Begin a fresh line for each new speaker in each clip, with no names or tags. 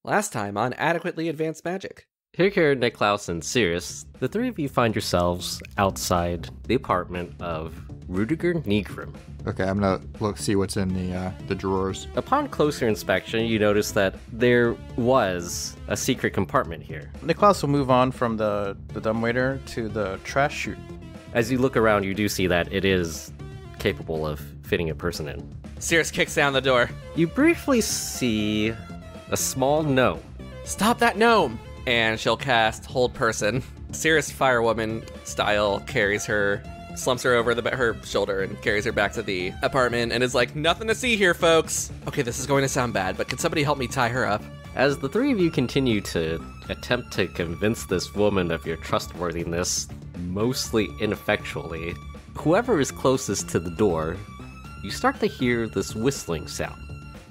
Last time on Adequately Advanced Magic.
Hyrkir, Niklaus, and Seirys, the three of you find yourselves outside the apartment of Rudiger Negrim.
Okay, I'm gonna see what's in the drawers.
Upon closer inspection, you notice that there was a secret compartment here.
Niklaus will move on from the dumbwaiter to the trash chute.
As you look around, you do see that it is capable of fitting a person in.
Seirys kicks down the door.
You briefly see a small gnome.
Stop that gnome! And she'll cast Hold Person. Seirys Firewoman style carries her, slumps her over her shoulder and carries her back to the apartment and is like, nothing to see here, folks. Okay, this is going to sound bad, but can somebody help me tie her up?
As the three of you continue to attempt to convince this woman of your trustworthiness, mostly ineffectually, whoever is closest to the door, you start to hear this whistling sound.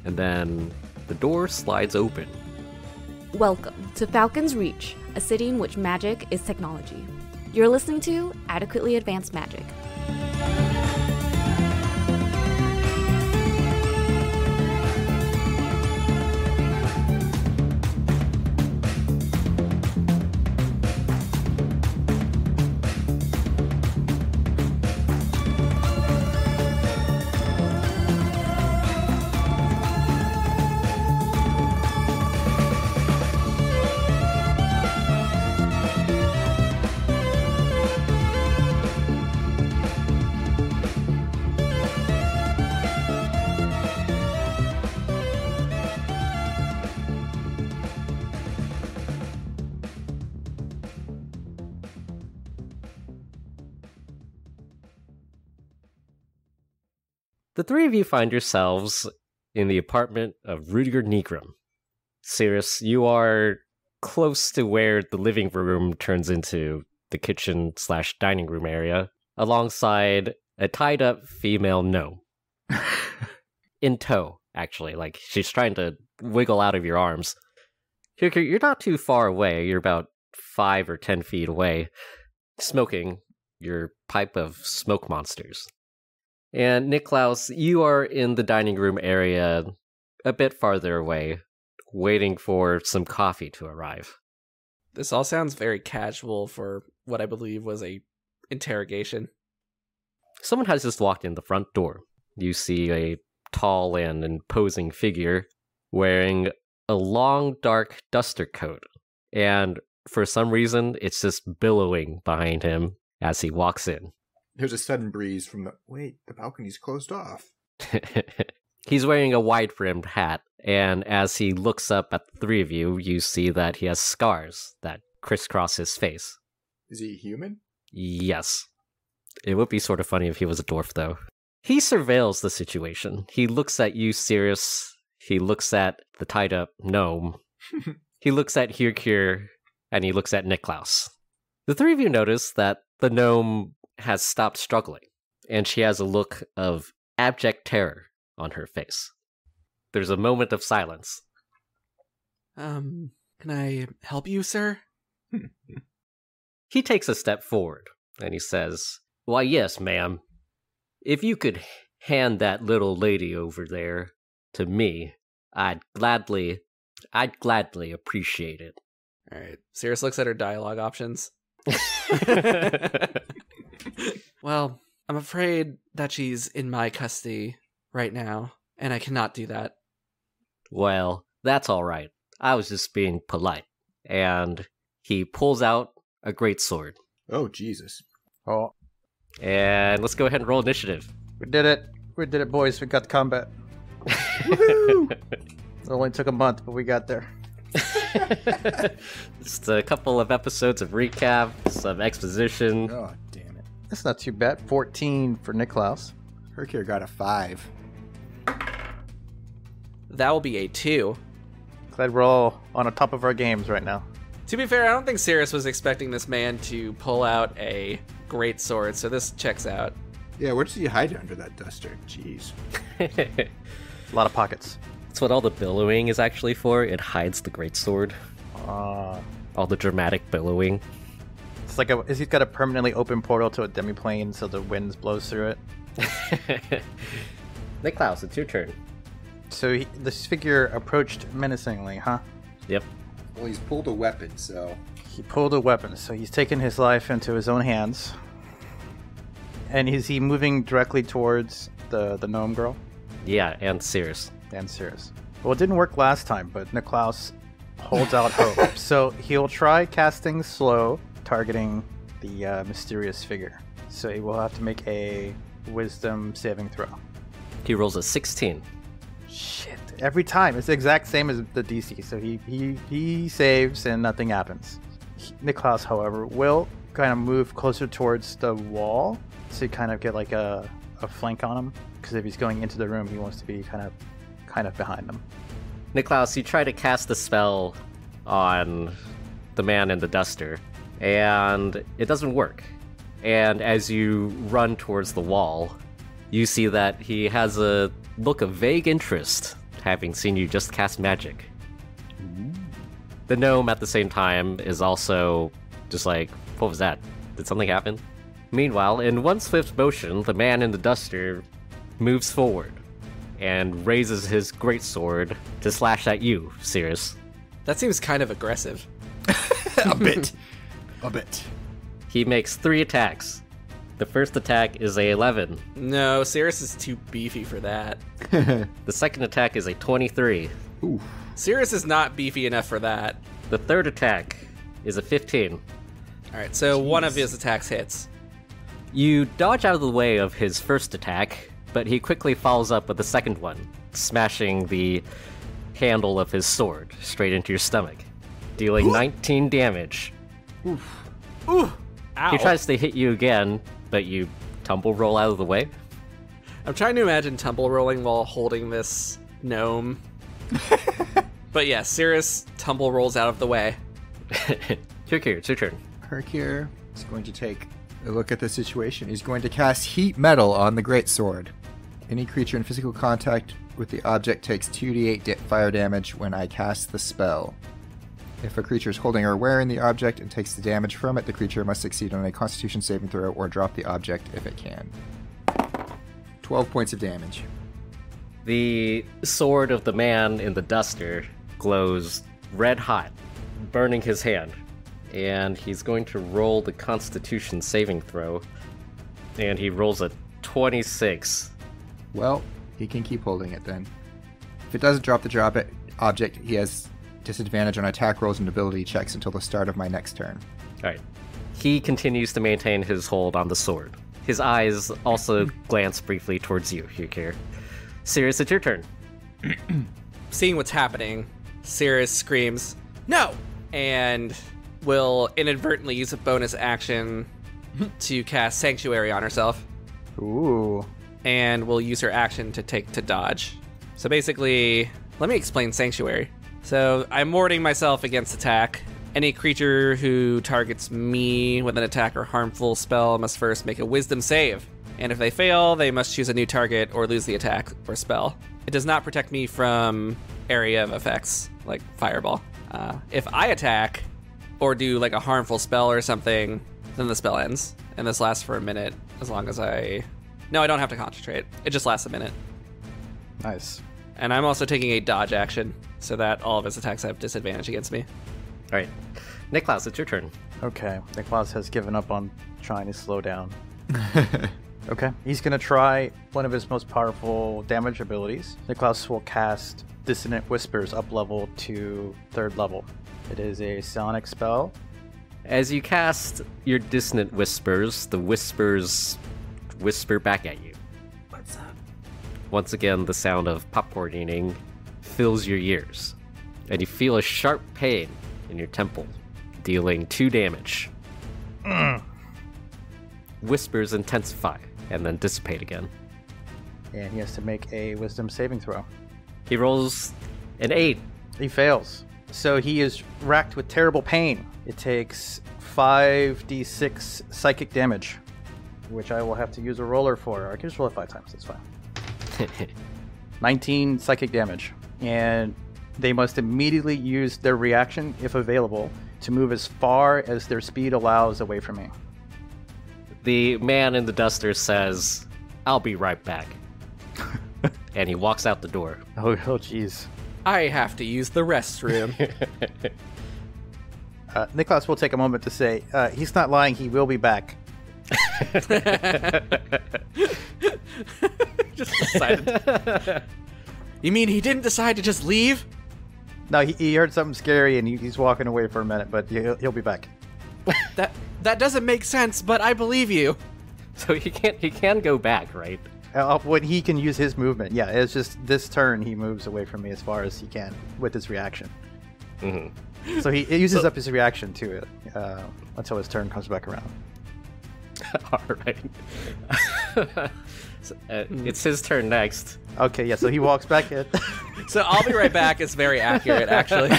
And then the door slides open.
Welcome to Falcon's Reach, a city in which magic is technology. You're listening to Adequately Advanced Magic.
The three of you find yourselves in the apartment of Rudiger Negrim. Seirys, you are close to where the living room turns into the kitchen/dining room area, alongside a tied-up female gnome. In tow, actually, like she's trying to wiggle out of your arms. Hyrkir, you're not too far away. You're about 5 or 10 feet away, smoking your pipe of smoke monsters. And Niklaus, you are in the dining room area a bit farther away, waiting for some coffee to arrive.
This all sounds very casual for what I believe was a interrogation.
Someone has just walked in the front door. You see a tall and imposing figure wearing a long, dark duster coat. And for some reason, it's just billowing behind him as he walks in.
There's a sudden breeze from the balcony's closed off.
He's wearing a wide-brimmed hat, and as he looks up at the three of you, you see that he has scars that crisscross his face.
Is he human?
Yes. It would be sort of funny if he was a dwarf, though. He surveils the situation. He looks at you, Seirys. He looks at the tied-up gnome. He looks at Hyrkir, and he looks at Niklaus. The three of you notice that the gnome has stopped struggling, and she has a look of abject terror on her face. There's a moment of silence.
Can I help you, sir?
He takes a step forward, and he says, "Why, yes, ma'am. If you could hand that little lady over there to me, I'd gladly appreciate it."
All right. Seirys looks at her dialogue options. Well, I'm afraid that she's in my custody right now, and I cannot do that.
Well, that's all right. I was just being polite. And he pulls out a greatsword.
Oh, Jesus.
Oh,
And let's go ahead and roll initiative.
we did it. We did it, boys. We got the combat.
Woo!
It only took a month, but we got there.
Just a couple of episodes of recap, some exposition.
Oh, damn it.
That's not too bad. 14 for Niklaus.
Hyrkir got a 5.
That will be a 2.
Glad we're all on the top of our games right now.
To be fair, I don't think Seirys was expecting this man to pull out a great sword, so this checks out.
Yeah, where does he hide under that duster? Jeez.
A lot of pockets.
That's what all the billowing is actually for. It hides the greatsword. All the dramatic billowing.
It's like he's got a permanently open portal to a demiplane so the wind blows through it.
Niklaus, it's your turn.
So this figure approached menacingly, huh?
Yep.
Well, he's pulled a weapon, so...
He pulled a weapon, so he's taken his life into his own hands. And is he moving directly towards the gnome girl?
Yeah, and Seirys.
And Seirys. Well, it didn't work last time, but Niklaus holds out hope. So he'll try casting slow, targeting the mysterious figure. So he will have to make a wisdom saving throw.
He rolls a 16.
Shit. Every time. It's the exact same as the DC. So he saves and nothing happens. Niklaus, however, will kind of move closer towards the wall to kind of get like a flank on him. Because if he's going into the room, he wants to be kind of behind them.
Niklaus, you try to cast a spell on the man in the duster, and it doesn't work. And as you run towards the wall, you see that he has a look of vague interest, having seen you just cast magic. The gnome, at the same time, is also just like, what was that? Did something happen? Meanwhile, in one swift motion, the man in the duster moves forward and raises his greatsword to slash at you, Seirys.
That seems kind of aggressive.
A bit.
He makes 3 attacks. The first attack is a 11.
No, Seirys is too beefy for that.
The second attack is a 23.
Ooh.
Seirys is not beefy enough for that.
The third attack is a 15.
Alright, so one of his attacks hits.
You dodge out of the way of his first attack, but he quickly follows up with the second one, smashing the handle of his sword straight into your stomach, dealing 19 damage.
Ooh! Ow!
He tries to hit you again, but you tumble roll out of the way.
I'm trying to imagine tumble rolling while holding this gnome. But yeah, Seirys tumble rolls out of the way.
Hyrkir, it's your turn.
Hyrkir is going to take a look at the situation. He's going to cast Heat Metal on the Greatsword. Any creature in physical contact with the object takes 2d8 fire damage when I cast the spell. If a creature is holding or wearing the object and takes the damage from it, the creature must succeed on a Constitution saving throw or drop the object if it can. 12 points of damage.
The sword of the man in the duster glows red hot, burning his hand. And he's going to roll the Constitution saving throw. And he rolls a 26.
Well, he can keep holding it then. If it doesn't drop the object, he has disadvantage on attack rolls and ability checks until the start of my next turn.
Alright. He continues to maintain his hold on the sword. His eyes also glance briefly towards you, Hyrkir. Seirys, it's your turn.
Seeing what's happening, Seirys screams, "No!" and will inadvertently use a bonus action to cast Sanctuary on herself.
Ooh.
And will use her action to dodge. So basically, let me explain Sanctuary. So I'm warding myself against attack. Any creature who targets me with an attack or harmful spell must first make a wisdom save. And if they fail, they must choose a new target or lose the attack or spell. It does not protect me from area of effects, like Fireball. If I attack or do like a harmful spell or something, then the spell ends. And this lasts for a minute, as long as No, I don't have to concentrate. It just lasts a minute.
Nice.
And I'm also taking a dodge action, so that all of his attacks have disadvantage against me.
Alright. Niklaus, it's your turn.
Okay, Niklaus has given up on trying to slow down. Okay, he's going to try one of his most powerful damage abilities. Niklaus will cast Dissonant Whispers up level to 3rd level. It is a psionic spell.
As you cast your Dissonant Whispers, the whispers whisper back at you.
What's up?
Once again, the sound of popcorn eating fills your ears, and you feel a sharp pain in your temple, dealing 2 damage. Whispers intensify and then dissipate again.
And he has to make a wisdom saving throw.
He rolls an 8.
He fails. So he is racked with terrible pain. It takes 5d6 psychic damage, which I will have to use a roller for. I can just roll it 5 times, that's fine. 19 psychic damage. And they must immediately use their reaction, if available, to move as far as their speed allows away from me.
The man in the duster says, "I'll be right back." And he walks out the door.
Oh, jeez.
I have to use the restroom.
Niklaus will take a moment to say, he's not lying, he will be back.
Just decided. You mean he didn't decide to just leave?
No, he heard something scary and he's walking away for a minute, but he'll be back.
That doesn't make sense, but I believe you.
So he can go back, right?
When he can use his movement, yeah. It's just this turn he moves away from me as far as he can with his reaction.
Mm-hmm.
So he uses up his reaction to it until his turn comes back around.
All right. It's his turn next.
Okay, yeah. So he walks back in.
So I'll be right back is very accurate, actually.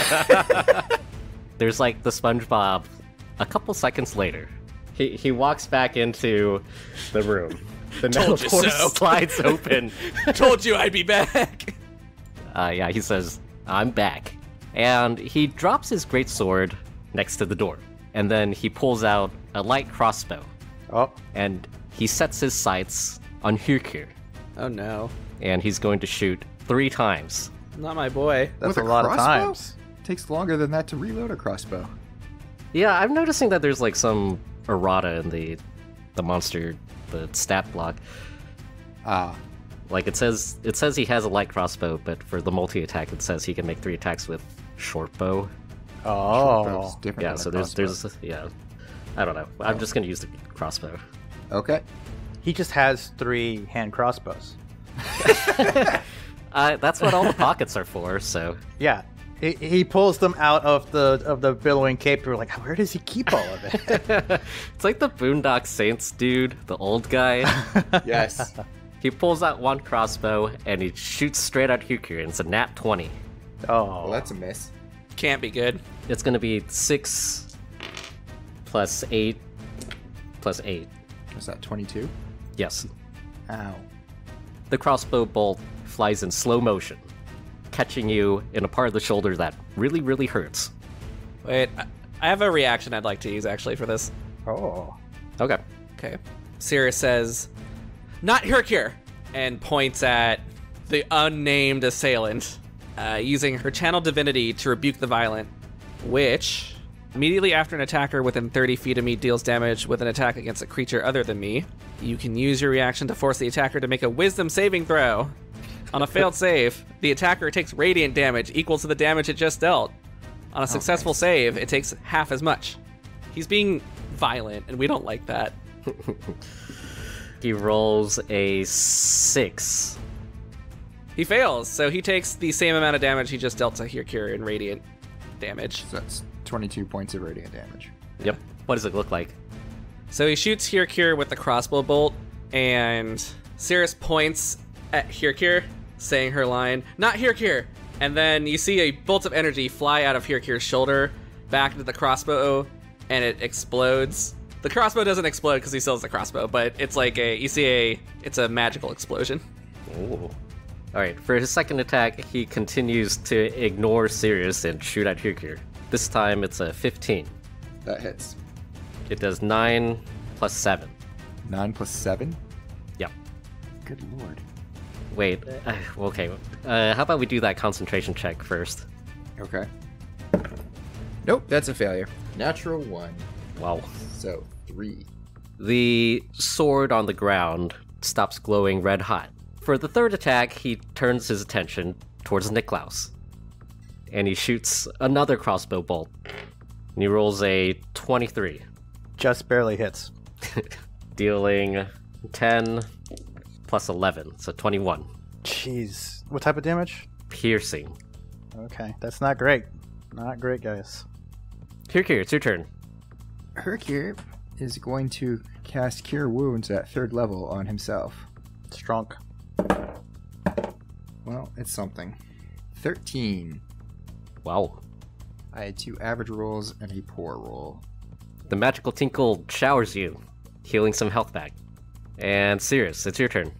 There's like the SpongeBob. A couple seconds later, he walks back into the room. The metal
Told you
door
so.
slides open.
Told you I'd be back.
Yeah, he says, "I'm back," and he drops his greatsword next to the door, and then he pulls out a light crossbow.
Oh,
And he sets his sights on Hyrkir,
Oh no.
and he's going to shoot 3 times.
Not my boy.
that's
With
a lot of
crossbow?
times.
Takes longer than that to reload a crossbow.
Yeah, I'm noticing that there's like some errata in the monster, the stat block.
Ah,
Like it says he has a light crossbow, but for the multi-attack it says he can make 3 attacks with short bow.
shortbow's
Oh,
different
Yeah,
than a
so
crossbow.
yeah. I don't know. I'm just gonna use the crossbow.
Okay.
he just has 3 hand crossbows.
That's what all the pockets are for, so
Yeah, he pulls them out of the billowing cape. We're like, where does he keep all of it?
it's like the Boondock Saints dude, the old guy.
Yes.
He pulls out 1 crossbow and he shoots straight at Hyrkir, and it's a nat 20.
Oh,
Well, that's a miss.
Can't be good.
It's gonna be 6 plus 8 plus 8.
Was that 22?
Yes.
Ow.
The crossbow bolt flies in slow motion, catching you in a part of the shoulder that really, really hurts.
Wait, I have a reaction I'd like to use actually for this.
oh.
Okay.
Okay. Seirys says, "Not Hyrkir," and points at the unnamed assailant, using her channel divinity to rebuke the violent, which, immediately after an attacker within 30 feet of me deals damage with an attack against a creature other than me, you can use your reaction to force the attacker to make a wisdom saving throw. On a failed save, the attacker takes radiant damage equal to the damage it just dealt. On a successful save, it takes half as much. He's being violent, and we don't like that.
He rolls a 6.
He fails, so he takes the same amount of damage he just dealt to Hyrkir in radiant damage.
So that's 22 points of radiant damage.
Yep. What does it look like?
So he shoots Hyrkir with the crossbow bolt, and Seirys points at Hyrkir, saying her line, "Not Hyrkir!" And then you see a bolt of energy fly out of Hyrkir's shoulder back into the crossbow, and it explodes. The crossbow doesn't explode because he still has the crossbow, but it's like it's a magical explosion.
Ooh. Alright, for his second attack, he continues to ignore Seirys and shoot at Hyrkir. This time it's a 15.
That hits.
It does 9 plus 7.
9 plus 7?
Yep.
Good lord.
Wait, okay. How about we do that concentration check first?
Okay. Nope, that's a failure. Natural 1.
Wow.
So, 3.
The sword on the ground stops glowing red hot. For the third attack, he turns his attention towards Niklaus. And he shoots another crossbow bolt. And he rolls a 23.
Just barely hits.
Dealing 10 plus 11, so 21.
Jeez. What type of damage?
Piercing.
Okay, that's not great. Not great, guys.
Hyrkir, it's your turn.
Hyrkir is going to cast Cure Wounds at 3rd level on himself.
Strong.
Well, it's something. 13.
Wow.
I had 2 average rolls and a poor roll.
The magical tinkle showers you, healing some health back. And Seirys, it's your turn.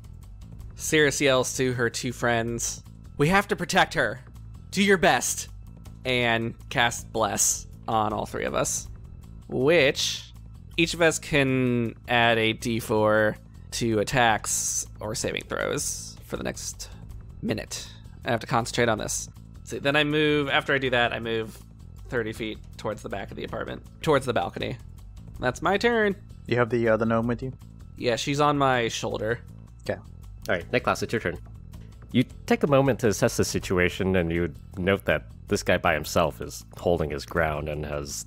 Seirys yells to her 2 friends, "We have to protect her. Do your best." And cast Bless on all 3 of us, which each of us can add a d4 to attacks or saving throws for the next minute. I have to concentrate on this. So then I move, after I do that, I move 30 feet towards the back of the apartment, towards the balcony. That's my turn.
You have the gnome with you?
Yeah, she's on my shoulder.
Okay.
All right, Niklaus, it's your turn. You take a moment to assess the situation, and you note that this guy by himself is holding his ground and has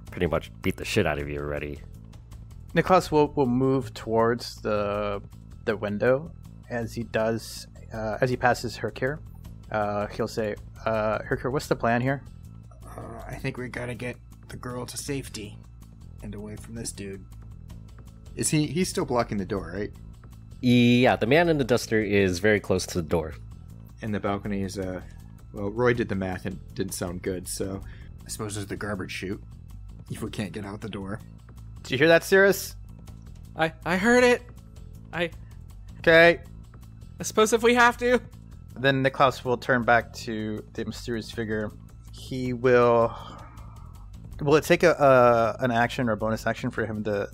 pretty much beat the shit out of you already.
Niklaus will move towards the window. As he does, as he passes Hyrkir, he'll say, Hyrkir, what's the plan here?
I think we gotta get the girl to safety and away from this dude. Is he's still blocking the door, right?
Yeah, the man in the duster is very close to the door.
And the balcony is, well, Roy did the math and it didn't sound good, so I suppose there's the garbage chute if we can't get out the door.
Did you hear that, Seirys?
I heard it. I
Okay.
suppose if we have to.
Then Niklaus will turn back to the mysterious figure. He will... Will it take an action or bonus action for him to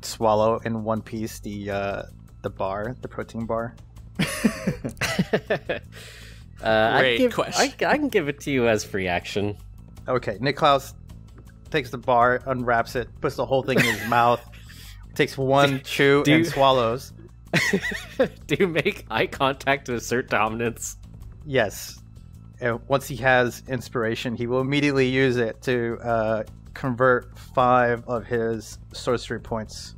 swallow in one piece the bar, the protein bar?
Great question.
I can give it to you as free action.
Okay, Niklaus takes the bar, unwraps it, puts the whole thing in his mouth, takes one chew and swallows.
Do you make eye contact to assert dominance?
Yes. And once he has inspiration, he will immediately use it to convert 5 of his sorcery points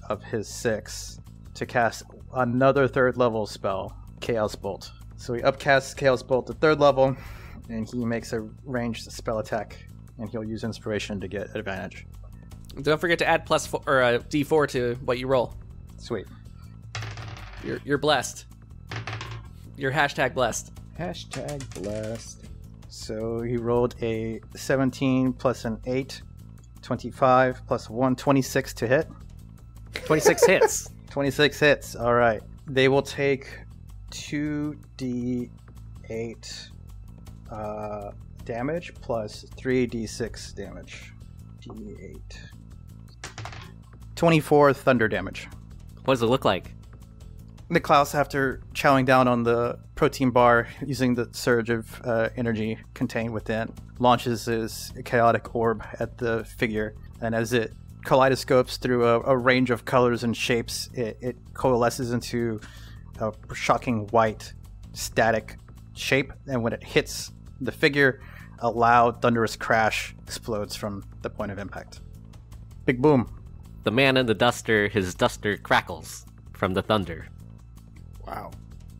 of his 6 to cast another 3rd level spell, Chaos Bolt. So he upcasts Chaos Bolt to 3rd level, and he makes a ranged spell attack, and he'll use inspiration to get advantage.
Don't forget to add +4 or a D4 to what you roll.
Sweet.
You're blessed. You're #blessed.
#blessed.
So he rolled a 17 plus an 8, 25 plus 1, 26 to hit.
26 hits.
26 hits. All right. They will take 2d8 damage plus 3d6 damage. D8. 24 thunder damage.
What does it look like?
Niklaus, after chowing down on the protein bar using the surge of energy contained within, launches his chaotic orb at the figure, and as it kaleidoscopes through a range of colors and shapes, it coalesces into a shocking white static shape, and when it hits the figure, a loud thunderous crash explodes from the point of impact. Big boom.
The man in the duster, his duster crackles from the thunder.
Wow.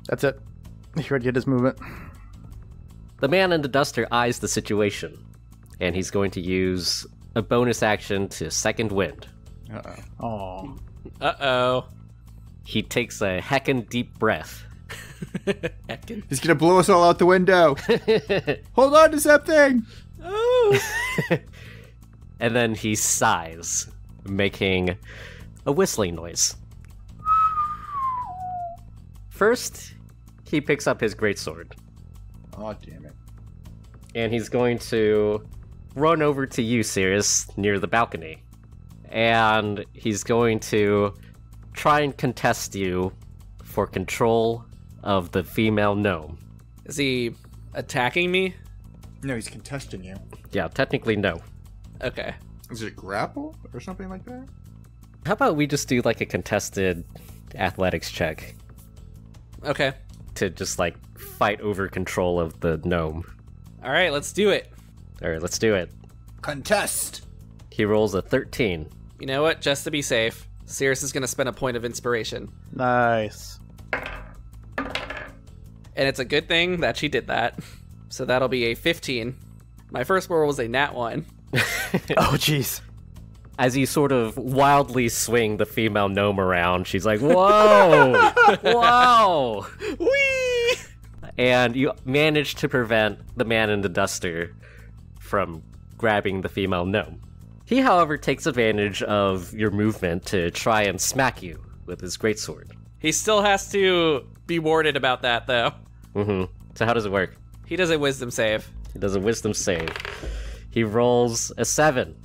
That's it. He already did his movement.
The man in the duster eyes the situation, and he's going to use a bonus action to second wind.
Uh-oh.
Oh.
Uh-oh.
He takes a heckin' deep breath.
Heckin'.
He's gonna blow us all out the window. Hold on to something.
Oh.
And then he sighs, making a whistling noise. First, he picks up his greatsword,
Oh, damn it.
and he's going to run over to you, Seirys, near the balcony. And he's going to try and contest you for control of the female gnome.
Is he attacking me?
No, he's contesting you.
Yeah, technically no.
Okay.
Is it grapple or something like that?
How about we just do like a contested athletics check
Okay.
to just like fight over control of the gnome?
All right, let's do it.
All right, let's do it.
Contest.
He rolls a 13.
You know what? Just to be safe, Seirys is going to spend a point of inspiration.
Nice.
And it's a good thing that she did that. So that'll be a 15. My first roll was a nat 1.
Oh, jeez.
As you sort of wildly swing the female gnome around, she's like, whoa! Whoa!
Whee!
And you manage to prevent the man in the duster from grabbing the female gnome. He, however, takes advantage of your movement to try and smack you with his greatsword.
He still has to be warded about that, though.
So how does it work?
He does a wisdom save.
He does a wisdom save. He rolls a 7.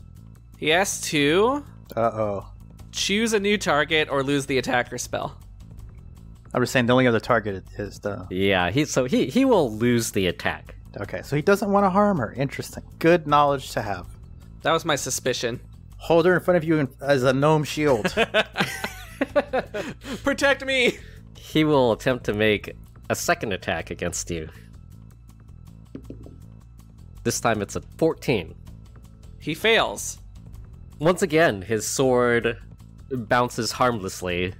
He has to
Uh-oh.
choose a new target or lose the attacker spell.
I was saying the only other target is the...
Yeah, he will lose the attack.
Okay, so he doesn't want to harm her. Interesting. Good knowledge to have.
That was my suspicion.
Hold her in front of you as a gnome shield.
Protect me!
He will attempt to make a second attack against you. This time it's a 14.
He fails.
Once again, his sword bounces harmlessly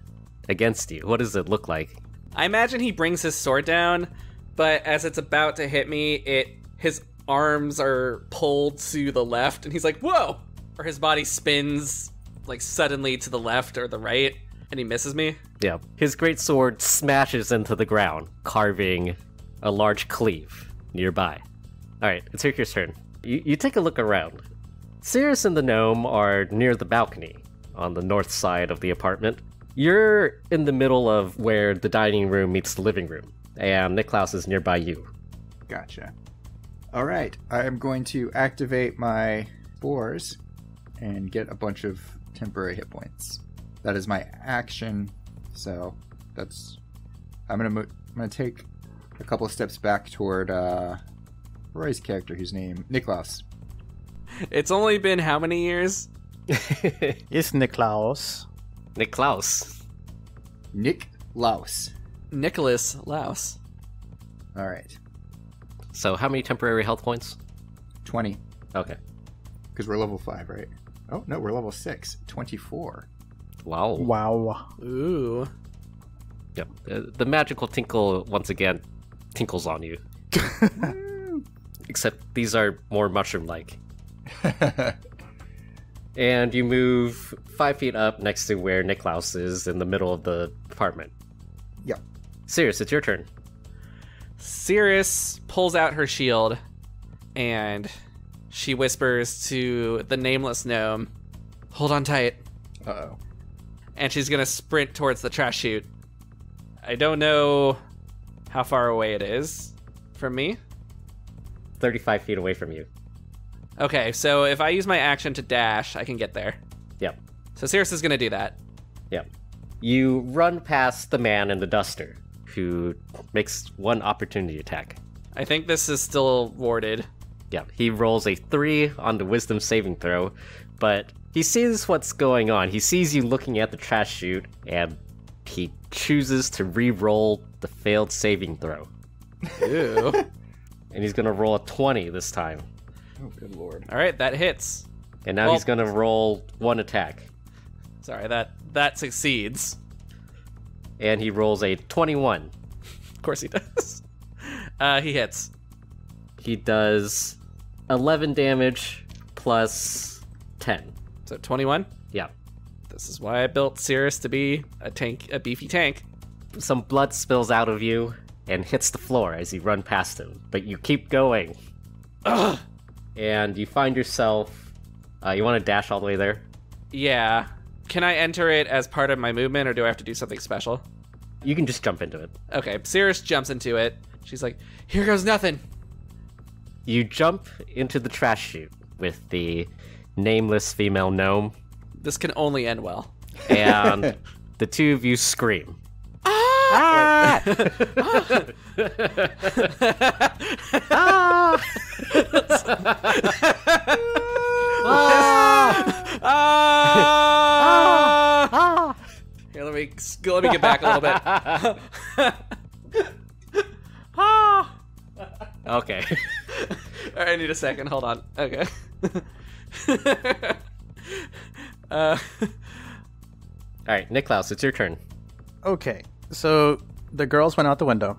against you. What does it look like?
I imagine he brings his sword down, but as it's about to hit me, his arms are pulled to the left, and he's like, whoa! Or his body spins, like, suddenly to the left or the right, and he misses me.
Yeah. His great sword smashes into the ground, carving a large cleave nearby. Alright, it's Hyrkir's turn. You take a look around. Seirys and the gnome are near the balcony on the north side of the apartment. You're in the middle of where the dining room meets the living room, and Niklaus is nearby you.
Gotcha. All right, I am going to activate my spores and get a bunch of temporary hit points. That is my action, so that's... I'm gonna take a couple of steps back toward Roy's character, whose name Niklaus.
It's only been how many years?
It's Niklaus.
Niklaus.
Niklaus.
Nicholas Laus.
All right,
So how many temporary health points?
20.
Okay.
Because we're level 5, right? Oh, no, we're level 6. 24.
Wow.
Wow.
Ooh.
Yep. The magical tinkle once again tinkles on you. Except these are more mushroom-like. And you move 5 feet up next to where Niklaus is in the middle of the apartment.
Yep.
Seirys, it's your turn.
Seirys pulls out her shield and she whispers to the nameless gnome, hold on tight.
Uh-oh.
And she's gonna sprint towards the trash chute. I don't know how far away it is from me.
35 feet away from you.
Okay, so if I use my action to dash, I can get there.
Yep.
So Seirys is gonna do that.
Yep. You run past the man in the duster, who makes one opportunity attack.
I think this is still warded.
Yeah, he rolls a 3 on the wisdom saving throw, but he sees what's going on. He sees you looking at the trash chute, and he chooses to re-roll the failed saving throw.
Ew.
And he's gonna roll a 20 this time.
Oh, good lord.
All right, that hits.
And now he's gonna roll 1 attack.
Sorry, that succeeds.
And he rolls a 21.
Of course he does. He hits.
He does 11 damage plus 10.
So 21.
Yeah.
This is why I built Seirys to be a beefy tank.
Some blood spills out of you and hits the floor as you run past him, but you keep going.
Ugh.
And you find yourself... you want to dash all the way there?
Yeah. Can I enter it as part of my movement, or do I have to do something special?
You can just jump into it.
Okay, Seirys jumps into it. She's like, here goes nothing.
You jump into the trash chute with the nameless female gnome,
This can only end well.
and the two of you scream.
Ah! Here, let me get back a little bit.
Okay.
All right, I need a second. Hold on. Okay.
Alright, Niklaus, it's your turn.
Okay, so the girls went out the window.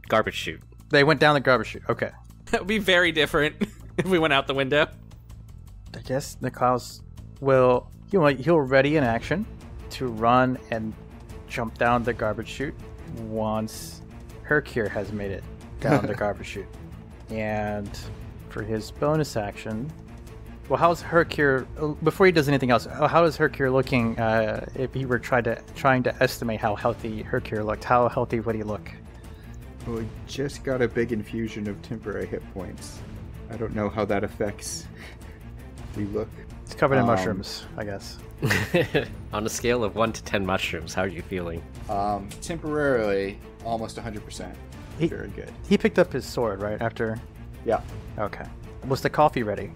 Garbage chute.
They went down the garbage chute. Okay.
That would be very different if we went out the window.
I guess Niklaus will he'll ready an action to run and jump down the garbage chute once Hyrkir has made it down the garbage chute. And for his bonus action, well, how's Hyrkir before he does anything else? How is Hyrkir looking? If he were trying to estimate how healthy Hyrkir looked, how healthy would he look?
Well, we just got a big infusion of temporary hit points. I don't know how that affects we look.
It's covered in mushrooms, I guess.
On a scale of 1 to 10 mushrooms, how are you feeling?
Temporarily, almost 100%. Very good.
He picked up his sword, right? After.
Yeah.
Okay. Was the coffee ready?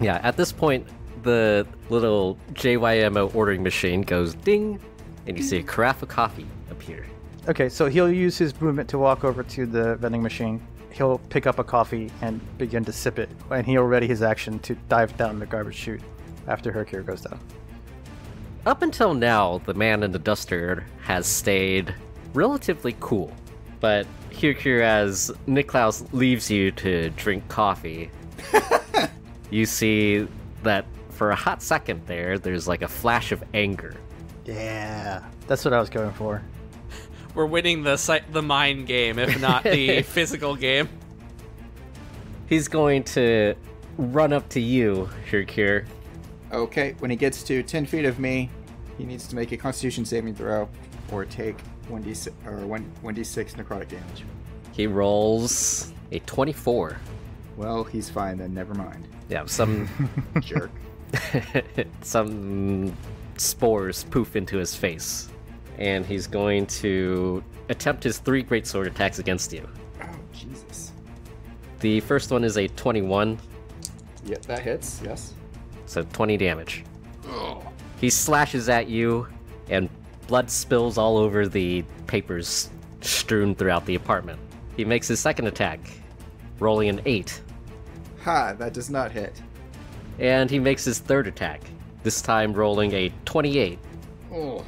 Yeah, at this point, the little JYMO ordering machine goes ding, and you see a carafe of coffee appear.
Okay, so he'll use his movement to walk over to the vending machine. He'll pick up a coffee and begin to sip it, and he'll ready his action to dive down the garbage chute after Hyrkir goes down.
Up until now, the man in the duster has stayed relatively cool. But Hyrkir, as Niklaus leaves you to drink coffee, you see that for a hot second there's like a flash of anger.
Yeah, that's what I was going for.
We're winning the mind game, if not the physical game.
He's going to run up to you, Hyrkir.
Okay, when he gets to 10 feet of me, he needs to make a Constitution saving throw or take 1d6 necrotic damage.
He rolls a 24.
Well, he's fine then, never mind.
Yeah, some
Jerk.
some spores poof into his face. And he's going to attempt his 3 greatsword attacks against you.
Oh, Jesus.
The first one is a 21,
Yep, that hits, yes.
so 20 damage.
Oh.
He slashes at you, and blood spills all over the papers strewn throughout the apartment. He makes his second attack, rolling an 8.
Ha, that does not hit.
And he makes his third attack, this time rolling a 28.
Oh.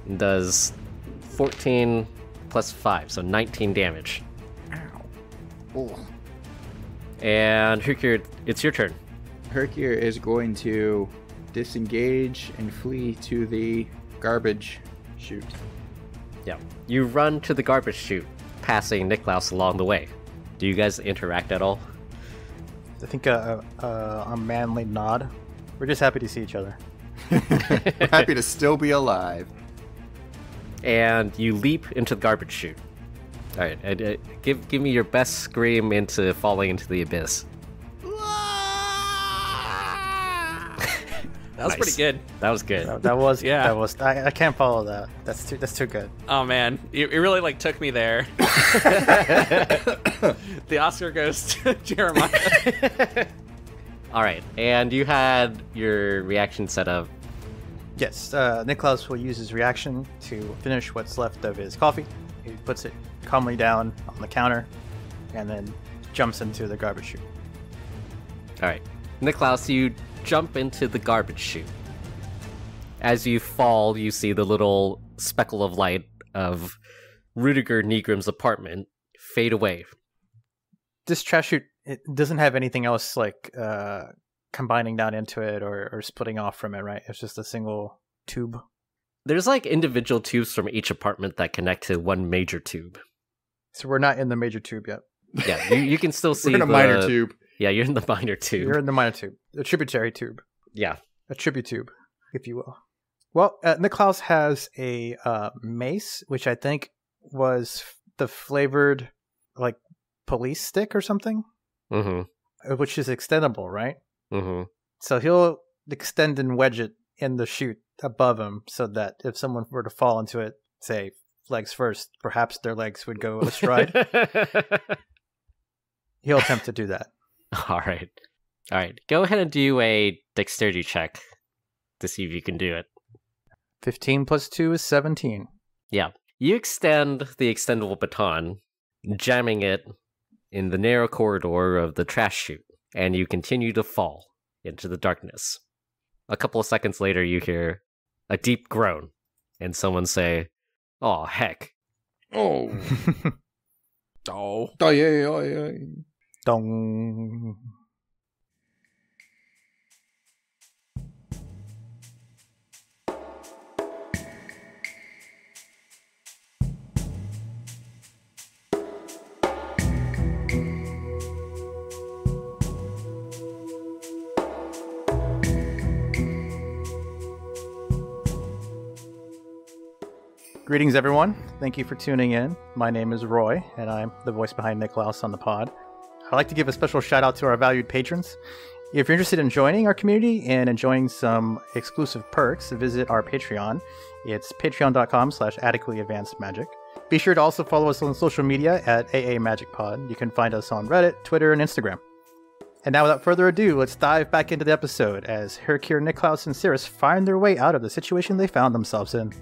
And does 14 plus 5, so 19 damage.
Ow. Oh.
And Hyrkir, it's your turn.
Hyrkir is going to disengage and flee to the garbage chute.
Yeah. You run to the garbage chute, passing Niklaus along the way. Do you guys interact at all?
I think a manly nod. We're just happy to see each other.
We're happy to still be alive.
And you leap into the garbage chute. All right, give me your best scream into falling into the abyss.
That was
Nice.
pretty good.
That was good.
That was
Yeah.
That was. I can't follow that. That's too good.
Oh man, it really like took me there. The Oscar goes to Jeremiah.
All right, and you had your reaction set up.
Yes, Niklaus will use his reaction to finish what's left of his coffee. He puts it calmly down on the counter, and then jumps into the garbage chute.
All right, Niklaus, you jump into the garbage chute. As you fall, you see the little speckle of light of Rudiger Negrim's apartment fade away.
This trash chute, it doesn't have anything else like combining down into it or splitting off from it, right? It's just a single tube.
There's like individual tubes from each apartment that connect to one major tube.
So we're not in the major tube yet.
Yeah, you can still see
We're in a minor tube.
Yeah, you're in the minor tube.
You're in the minor tube. A tributary tube.
Yeah.
A tribute tube, if you will. Well, Niklaus has a mace, which I think was the flavored, like, police stick or something.
Mm-hmm.
Which is extendable, right?
Mm-hmm.
So he'll extend and wedge it in the chute above him so that if someone were to fall into it, say, legs first, perhaps their legs would go astride. He'll attempt to do that.
All right. All right. Go ahead and do a dexterity check to see if you can do it.
15 plus 2 is 17.
Yeah. You extend the extendable baton, jamming it in the narrow corridor of the trash chute, and you continue to fall into the darkness. A couple of seconds later, you hear a deep groan, and someone say, "Oh, heck."
Oh.
Oh.
Oh, yeah.
Dong. Greetings, everyone. Thank you for tuning in. My name is Roy, and I'm the voice behind Niklaus on the pod. I'd like to give a special shout out to our valued patrons. If you're interested in joining our community and enjoying some exclusive perks, visit our Patreon. It's patreon.com/adequatelyadvancedmagic. Be sure to also follow us on social media at AA Magic Pod. You can find us on Reddit, Twitter, and Instagram. And now, without further ado, let's dive back into the episode as Hyrkir, Niklaus, and Seirys find their way out of the situation they found themselves in.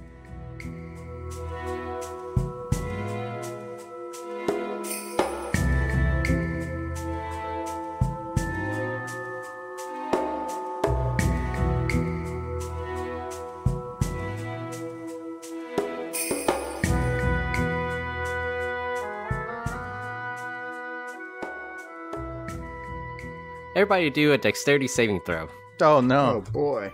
Everybody do a dexterity saving throw.
Oh
Oh
no.
boy.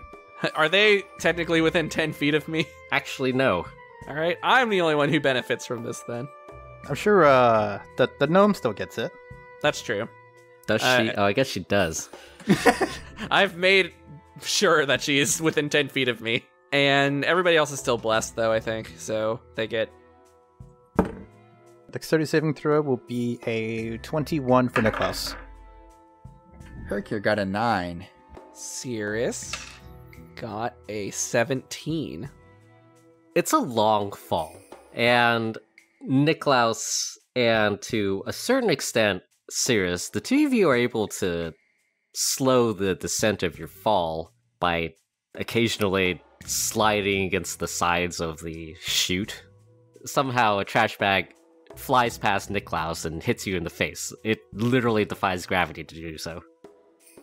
Are they technically within 10 feet of me?
Actually, no.
All right, I'm the only one who benefits from this then.
I'm sure the gnome still gets it.
That's true.
Does she? Oh, I guess she does.
I've made sure that she is within 10 feet of me. And everybody else is still blessed, though, I think. So they get...
Dexterity saving throw will be a 21 for Niklaus.
Hyrkir got a 9.
Seirys got a 17.
It's a long fall, and Niklaus and to a certain extent Seirys, the two of you are able to slow the descent of your fall by occasionally sliding against the sides of the chute. Somehow a trash bag flies past Niklaus and hits you in the face. It literally defies gravity to do so.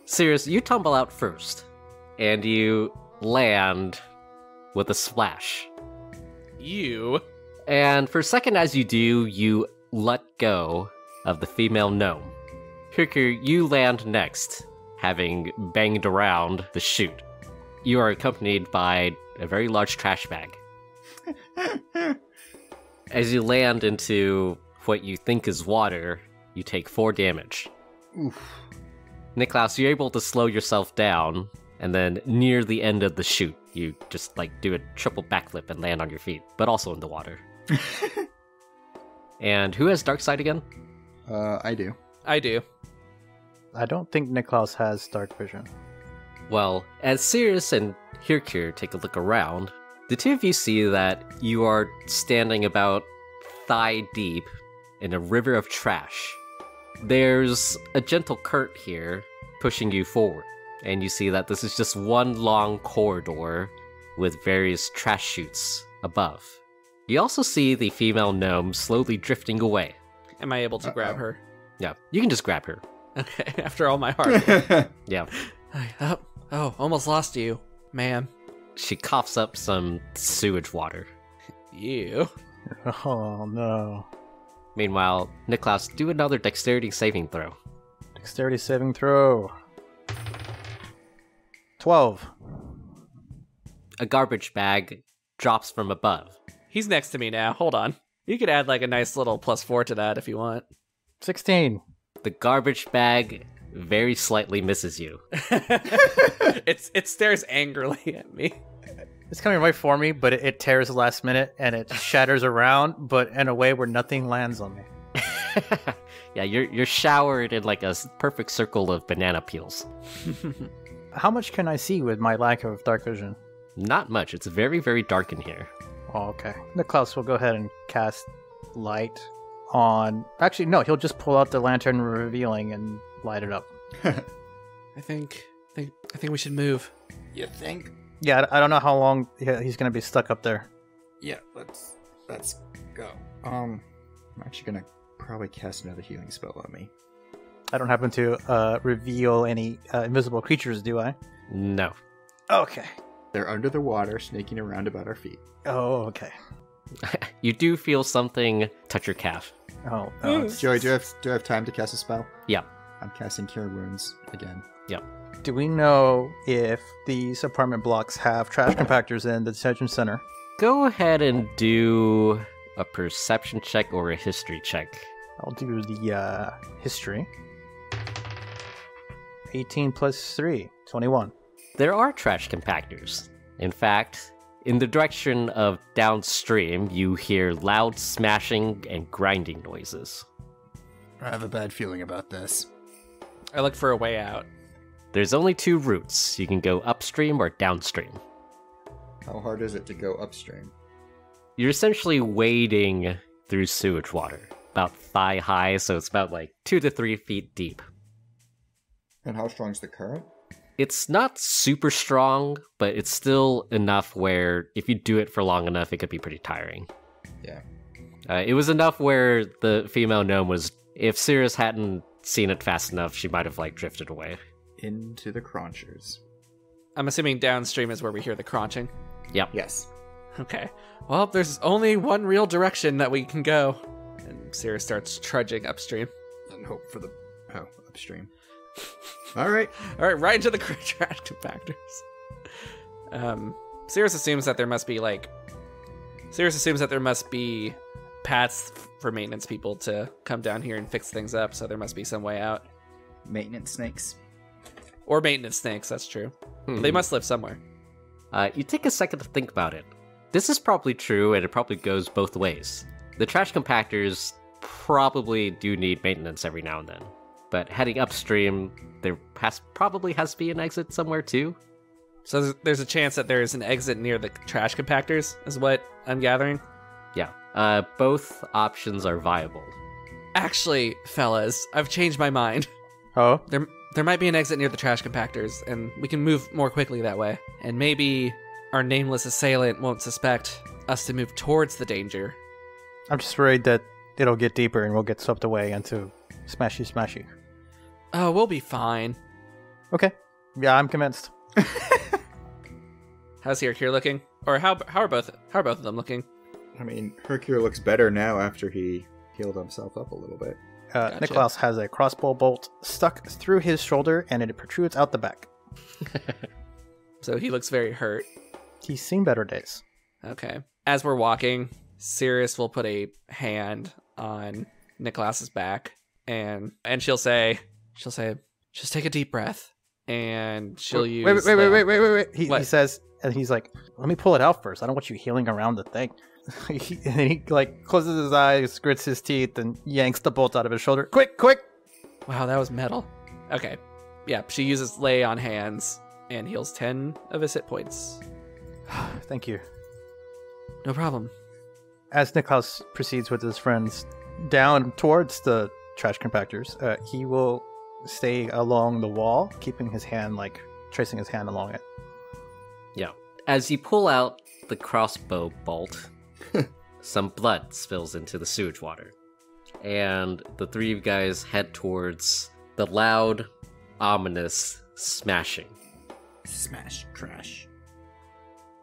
Seirys, you tumble out first, and you land with a splash.
You?
And for a second as you do, you let go of the female gnome. Hyrkir, you land next, having banged around the chute. You are accompanied by a very large trash bag. As you land into what you think is water, you take 4 damage.
Oof.
Niklaus, you're able to slow yourself down, and then near the end of the chute, you just do a triple backflip and land on your feet, but also in the water. And who has dark side again?
I do.
I do.
I don't think Niklaus has dark vision.
Well, as Seirys and Hyrkir take a look around, the two of you see that you are standing about thigh deep in a river of trash. There's a gentle current here pushing you forward, and you see that this is just one long corridor with various trash chutes above. You also see the female gnome slowly drifting away.
Am I able to grab her?
Yeah, you can just grab her.
Okay, after all my hard
Yeah.
Oh, almost lost you, ma'am.
She coughs up some sewage water.
You.
Oh no.
Meanwhile, Niklaus, do another dexterity saving throw.
Dexterity saving throw. 12.
A garbage bag drops from above.
He's next to me now. Hold on. You could add a nice little +4 to that if you want.
16.
The garbage bag very slightly misses you.
It stares angrily at me.
It's coming right for me, but it tears the last minute and it shatters around, but in a way where nothing lands on me.
Yeah, you're showered in a perfect circle of banana peels.
How much can I see with my lack of dark vision?
Not much. It's very, very dark in here.
Oh, okay. Niklaus will go ahead and cast light on... Actually, no, he'll just pull out the lantern revealing and light it up.
I think we should move.
You think?
Yeah, I don't know how long he's going to be stuck up there.
Yeah, let's go. I'm actually gonna probably cast another healing spell on me.
I don't happen to reveal any invisible creatures, do I?
No.
Okay.
They're under the water, snaking around about our feet.
Oh, okay.
You do feel something touch your calf.
Oh,
Joey, do I have time to cast a spell?
Yeah.
I'm casting Cure Wounds again.
Yep.
do we know if these apartment blocks have trash compactors in the detention center?
Go ahead and do a perception check or a history check.
I'll do the history. 18 plus 3, 21.
There are trash compactors. In fact, in the direction of downstream, you hear loud smashing and grinding noises.
I have a bad feeling about this.
I look for a way out.
There's only two routes. You can go upstream or downstream.
How hard is it to go upstream?
You're essentially wading through sewage water, about thigh high, so it's about like 2 to 3 feet deep.
And how strong is the current?
It's not super strong, but it's still enough where if you do it for long enough, it could be pretty tiring.
Yeah.
It was enough where the female gnome was, if Seirys hadn't seen it fast enough, she might have like drifted away.
Into the crunchers.
I'm assuming downstream is where we hear the crunching.
Yep.
Yes.
Okay. Well, there's only one real direction that we can go. And Seirys starts trudging upstream.
And hope for the upstream. All right.
All right, right into the trash compactors. Seirys assumes that there must be paths for maintenance people to come down here and fix things up, so there must be some way out.
Maintenance snakes.
Or maintenance snakes, that's true. They must live somewhere.
You take a second to think about it. This is probably true, and it probably goes both ways. The trash compactors probably do need maintenance every now and then. But heading upstream, there probably has to be an exit somewhere too.
So there's a chance that there's an exit near the trash compactors, is what I'm gathering?
Yeah, both options are viable.
Actually, fellas, I've changed my mind.
Oh?
There might be an exit near the trash compactors, and we can move more quickly that way. And maybe our nameless assailant won't suspect us to move towards the danger.
I'm just worried that it'll get deeper and we'll get swept away into smashy.
Oh, we'll be fine.
Okay. Yeah, I'm convinced.
How's Hyrkir looking? Or how are both of them looking?
I mean, Hyrkir looks better now after he healed himself up a little bit.
Gotcha.
Niklaus has a crossbow bolt stuck through his shoulder and it protrudes out the back.
So he looks very hurt.
He's seen better days.
Okay. As we're walking, Seirys will put a hand on Niklaus's back and she'll say, just take a deep breath. And she'll use...
Wait. He says, and he's like, let me pull it out first. I don't want you healing around the thing. And then he like closes his eyes, grits his teeth, and yanks the bolt out of his shoulder. Quick!
Wow, that was metal. Okay. Yeah, she uses lay on hands and heals 10 of his hit points.
Thank you.
No problem.
As Niklaus proceeds with his friends down towards the trash compactors, he will stay along the wall, keeping his hand, like, tracing his hand along it.
Yeah. As you pull out the crossbow bolt, some blood spills into the sewage water. And the three of you guys head towards the loud, ominous smashing.
Smash, crash.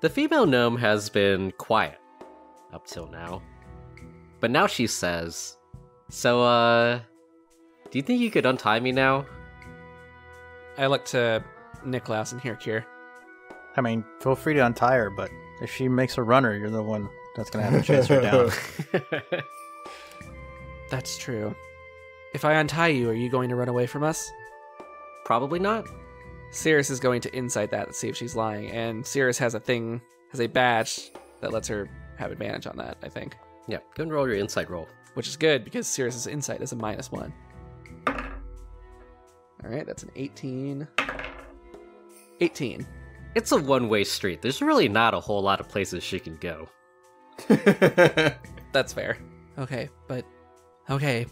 The female gnome has been quiet up till now. But now she says, so, do you think you could untie me now?
I look to Niklaus and Hyrkir.
I mean, feel free to untie her, but if she makes a runner, you're the one that's going to have to chase her down.
That's true. If I untie you, are you going to run away from us?
Probably not.
Seirys is going to insight that to see if she's lying, and Seirys has a badge that lets her have advantage on that, I think.
Yeah, go and roll your insight roll.
Which is good, because Seirys' insight is a -1. Alright, that's an 18. 18.
It's a one-way street. There's really not a whole lot of places she can go.
That's fair. Okay,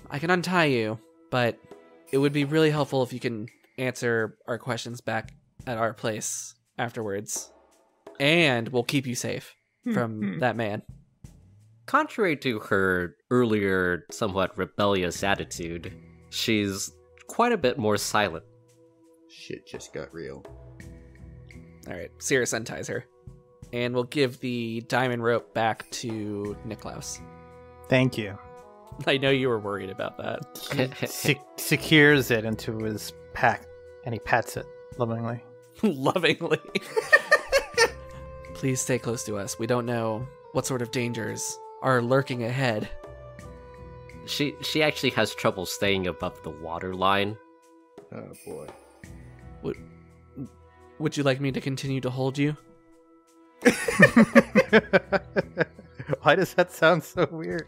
I can untie you, but it would be really helpful if you can answer our questions back at our place afterwards. And we'll keep you safe from that man.
Contrary to her earlier, somewhat rebellious attitude, she's quite a bit more silent.
Shit just got real.
Alright, Seirys unties her. And we'll give the diamond rope back to Niklaus.
Thank you.
I know you were worried about that.
Secures it into his pack, and he pats it lovingly.
Lovingly. Please stay close to us. We don't know what sort of dangers are lurking ahead.
She actually has trouble staying above the water line.
Oh boy.
Would you like me to continue to hold you?
Why does that sound so weird?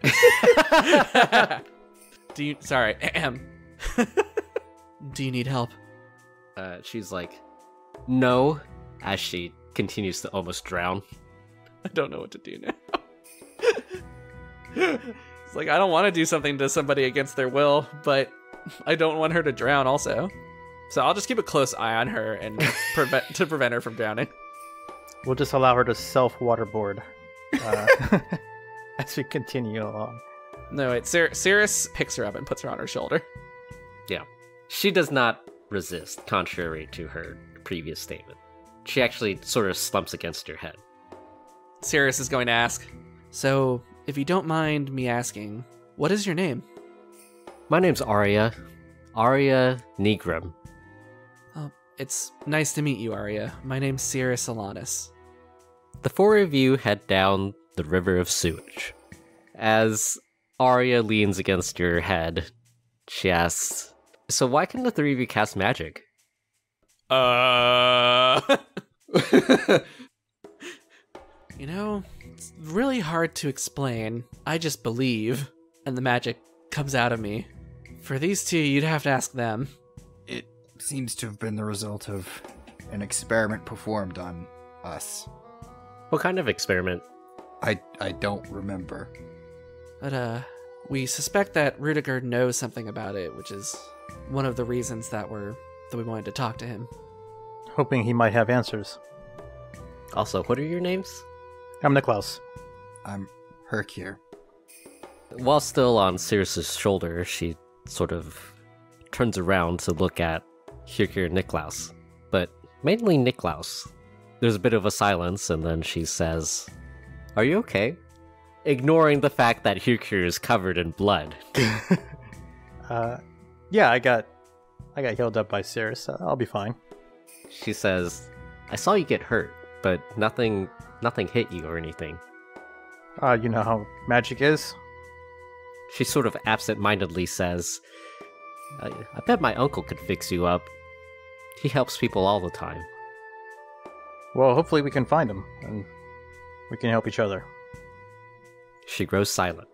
Sorry. Do you need help?
She's like, no, as she continues to almost drown.
I don't know what to do now. It's like, I don't want to do something to somebody against their will, but I don't want her to drown also. So I'll just keep a close eye on her and prevent her from drowning.
We'll just allow her to self-waterboard as we continue along.
No, wait. Seirys picks her up and puts her on her shoulder.
Yeah. She does not resist, contrary to her previous statement. She actually sort of slumps against her head.
Seirys is going to ask, so, if you don't mind me asking, what is your name?
My name's Arya. Arya Negrim.
Oh, it's nice to meet you, Arya. My name's Seirys Alanis.
The four of you head down the river of sewage. As Arya leans against your head, she asks, so why can the three of you cast magic?
You know, it's really hard to explain. I just believe, and the magic comes out of me. For these two, you'd have to ask them.
It seems to have been the result of an experiment performed on us.
What kind of experiment?
I don't remember.
But, we suspect that Rudiger knows something about it, which is one of the reasons that we wanted to talk to him.
Hoping he might have answers.
Also, what are your names?
I'm Niklaus.
I'm Hyrkir.
While still on Seirys' shoulder, she sort of turns around to look at Hyrkir and Niklaus. But mainly Niklaus. There's a bit of a silence, and then she says, are you okay? Ignoring the fact that Hyrkir is covered in blood.
Yeah, I got healed up by Seirys. I'll be fine.
She says, I saw you get hurt, but nothing hit you or anything.
You know how magic is?
She sort of absent-mindedly says, I bet my uncle could fix you up. He helps people all the time.
Well, hopefully we can find him, and we can help each other.
She grows silent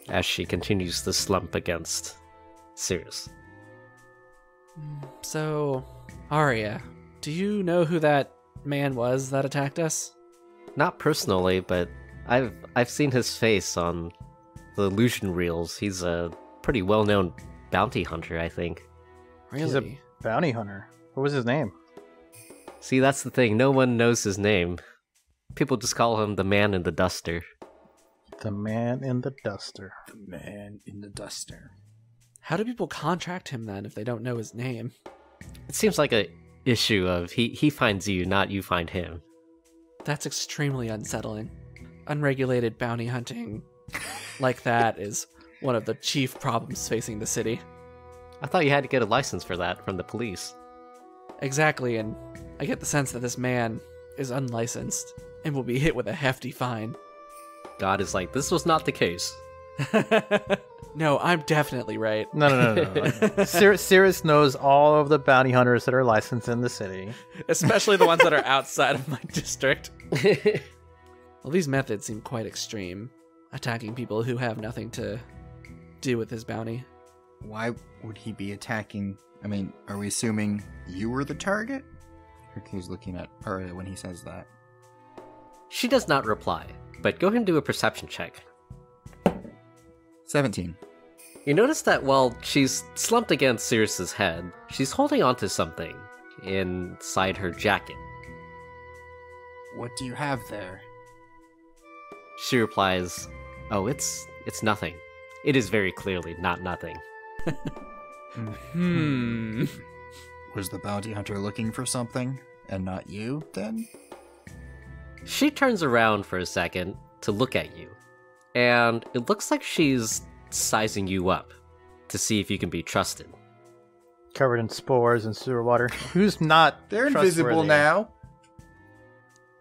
as she continues to slump against Seirys.
So, Arya, do you know who that man was that attacked us?
Not personally, but I've seen his face on the illusion reels. He's a pretty well-known bounty hunter, I think.
Really?
He's a bounty hunter. What was his name?
See, that's the thing. No one knows his name. People just call him the Man in the Duster.
The Man in the Duster.
The Man in the Duster.
How do people contract him then if they don't know his name?
It seems like a issue of he finds you, not you find him.
That's extremely unsettling. Unregulated bounty hunting like that is one of the chief problems facing the city.
I thought you had to get a license for that from the police.
Exactly, and I get the sense that this man is unlicensed and will be hit with a hefty fine.
God is like, this was not the case.
No, I'm definitely right.
No. Seirys knows all of the bounty hunters that are licensed in the city.
Especially the ones that are outside of my district. Well, these methods seem quite extreme. Attacking people who have nothing to do with his bounty.
Why would he be attacking? I mean, are we assuming you were the target? Hyrkir's looking at Arya when he says that.
She does not reply, but go ahead and do a perception check.
17.
You notice that while she's slumped against Seirys' head, she's holding onto something inside her jacket.
What do you have there?
She replies, oh, it's nothing. It is very clearly not nothing.
Was the bounty hunter looking for something, and not you, then?
She turns around for a second to look at you, and it looks like she's sizing you up to see if you can be trusted.
Covered in spores and sewer water. Who's not
They're invisible
trustworthy?
now.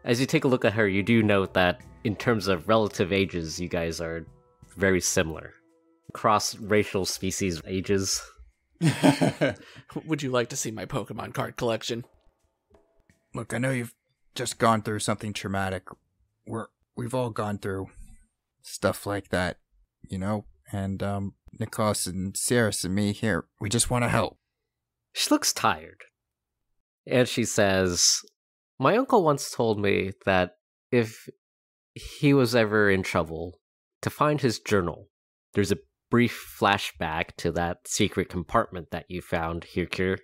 As you take a look at her, you do note that in terms of relative ages, you guys are very similar. Cross-racial species ages.
Would you like to see my Pokemon card collection?
Look, I know you've just gone through something traumatic. We've all gone through stuff like that, you know? And, Niklaus and Seirys and me here, we just want to help.
She looks tired. And she says, my uncle once told me that if he was ever in trouble, to find his journal there's a brief flashback to that secret compartment that you found, Hyrkir.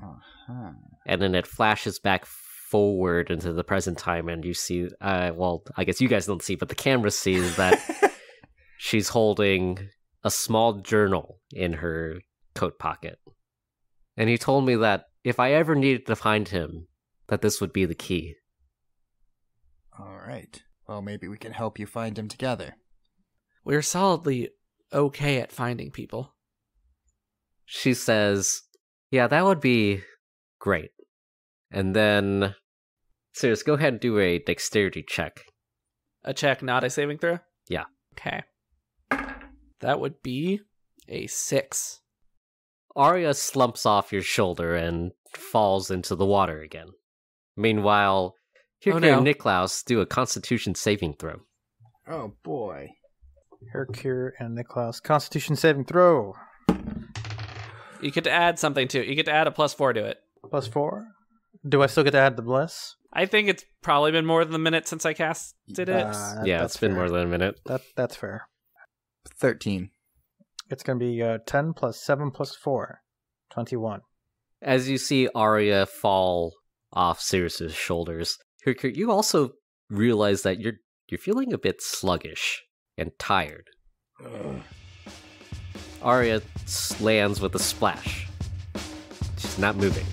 Uh-huh.
And then it flashes back forward into the present time, and you see, well, I guess you guys don't see, but the camera sees that she's holding a small journal in her coat pocket. And he told me that if I ever needed to find him, that this would be the key.
All right. Well, maybe we can help you find him together.
We're solidly okay at finding people.
She says, yeah, that would be great. And then, Seirys, go ahead and do a dexterity check.
A check, not a saving throw?
Yeah.
Okay. That would be a 6.
Arya slumps off your shoulder and falls into the water again. Meanwhile, Hyrkir and Niklaus do a constitution saving throw.
Oh, boy.
Hyrkir and Niklaus. Constitution saving throw.
You get to add something to it. You get to add a +4 to it.
+4? Do I still get to add the bless?
I think it's probably been more than a minute since I casted it.
Yeah, it's been more than a minute.
That's fair.
13.
It's going to be 10 + 7 + 4. 21.
As you see Arya fall off Seirys' shoulders, Hyrkir, you also realize that you're feeling a bit sluggish and tired. Arya lands with a splash. She's not moving.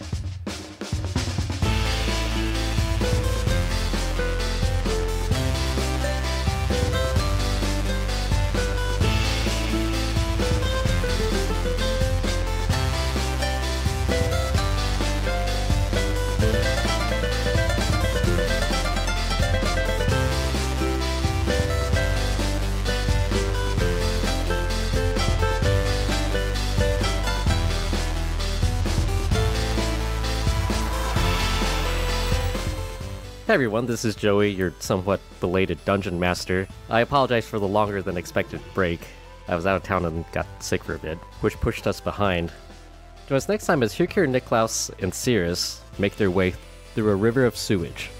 Hey everyone, this is Joey, your somewhat belated dungeon master. I apologize for the longer than expected break. I was out of town and got sick for a bit, which pushed us behind. Join us next time as Hyrkir, Niklaus, and Seirys make their way through a river of sewage.